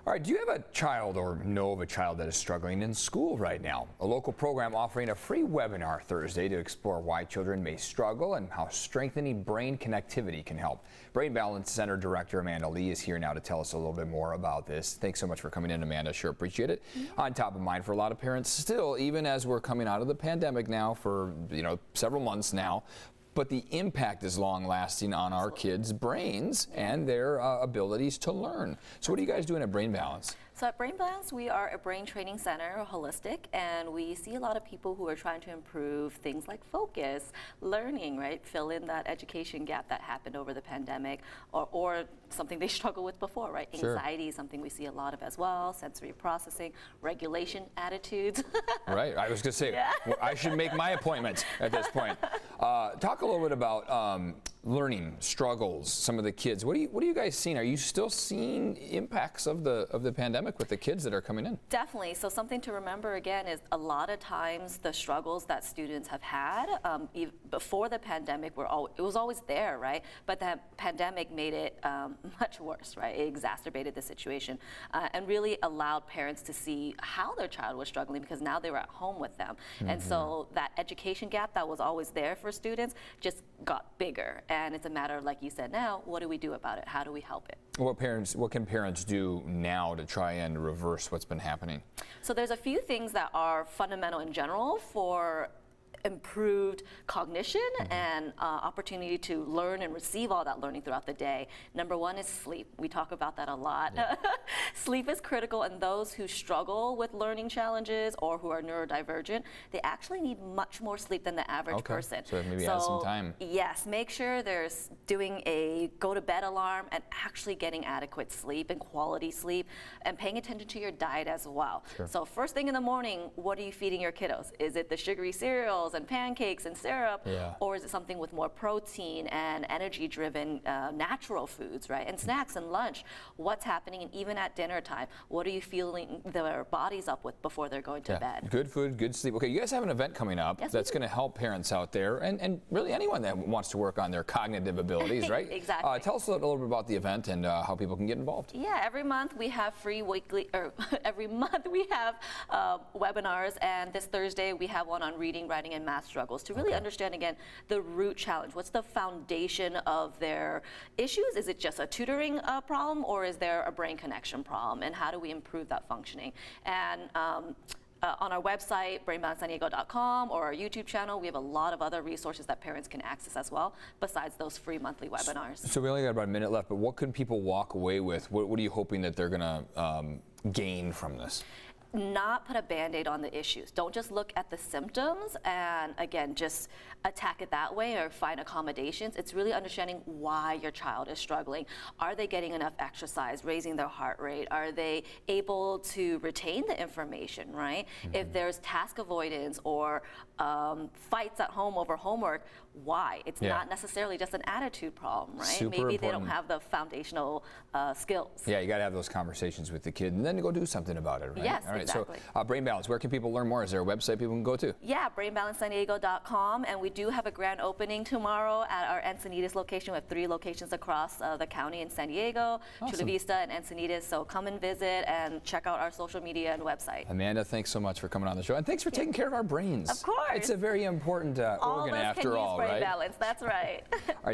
All right, do you have a child or know of a child that is struggling in school right now? A local program offering a free webinar Thursday to explore why children may struggle and how strengthening brain connectivity can help. Brain Balance Center Director Amanda Lee is here now to tell us a little bit more about this. Thanks so much for coming in, Amanda. Sure appreciate it. On top of mind for a lot of parents still, even as we're coming out of the pandemic now for, several months now. But the impact is long-lasting on our kids' brains and their abilities to learn. So what are you guys doing at Brain Balance? So at Brain Balance, we are a brain training center, holistic, and we see a lot of people who are trying to improve things like focus, learning, right? Fill in that education gap that happened over the pandemic, or something they struggled with before, right? Sure. Anxiety is something we see a lot of as well, sensory processing, regulation, attitudes. Right, I was going to say, well, I should make my appointment at this point. Talk a little bit about learning struggles, some of the kids. What are you guys seeing? Are you still seeing impacts of the pandemic with the kids that are coming in? Definitely. So something to remember again is a lot of times the struggles that students have had before the pandemic it was always there, right? But the pandemic made it much worse, right? It exacerbated the situation and really allowed parents to see how their child was struggling because now they were at home with them. And so that education gap that was always there for students just got bigger. And it's a matter of, like you said, now, what do we do about it? How do we help it? What can parents do now to try and reverse what's been happening? So there's a few things that are fundamental in general for improved cognition and opportunity to learn and receive all that learning throughout the day. Number one is sleep. We talk about that a lot. Yeah. Sleep is critical, and those who struggle with learning challenges or who are neurodivergent, they actually need much more sleep than the average person. So maybe add some time. Yes, make sure there's doing a go to bed alarm and actually getting adequate sleep and quality sleep and paying attention to your diet as well. Sure. So first thing in the morning, what are you feeding your kiddos? Is it the sugary cereals and pancakes and syrup, or is it something with more protein and energy-driven natural foods, right? And snacks and lunch. What's happening, and even at dinner time, what are you filling their bodies up with before they're going to bed? Good food, good sleep. Okay, you guys have an event coming up that's going to help parents out there, and really anyone that wants to work on their cognitive abilities, right? Exactly. Tell us a little bit about the event and how people can get involved. Yeah, every month we have free weekly, or every month we have webinars, and this Thursday we have one on reading, writing, and math struggles to really understand again the root challenge. What's the foundation of their issues? Is it just a tutoring problem, or is there a brain connection problem? And how do we improve that functioning? And on our website, brainbalancesandiego.com, or our YouTube channel, we have a lot of other resources that parents can access as well, besides those free monthly webinars. So we only got about a minute left, but what can people walk away with? What are you hoping that they're going to gain from this? Not put a Band-Aid on the issues. Don't just look at the symptoms and again just attack it that way or find accommodations. It's really understanding why your child is struggling. Are they getting enough exercise, raising their heart rate? Are they able to retain the information, right? If there's task avoidance or fights at home over homework, why? It's not necessarily just an attitude problem, right? Super Maybe important. they don't have the foundational skills. Yeah, you got to have those conversations with the kid and then go do something about it, right? Yes, all right, exactly. So Brain Balance, where can people learn more? Is there a website people can go to? Yeah, brainbalancesandiego.com, and we do have a grand opening tomorrow at our Encinitas location. We have 3 locations across the county in San Diego, Chula Vista, and Encinitas. So come and visit and check out our social media and website. Amanda, thanks so much for coming on the show, and thanks for taking care of our brains. Of course. It's a very important organ after all, Brain right? Balance, that's right. All right.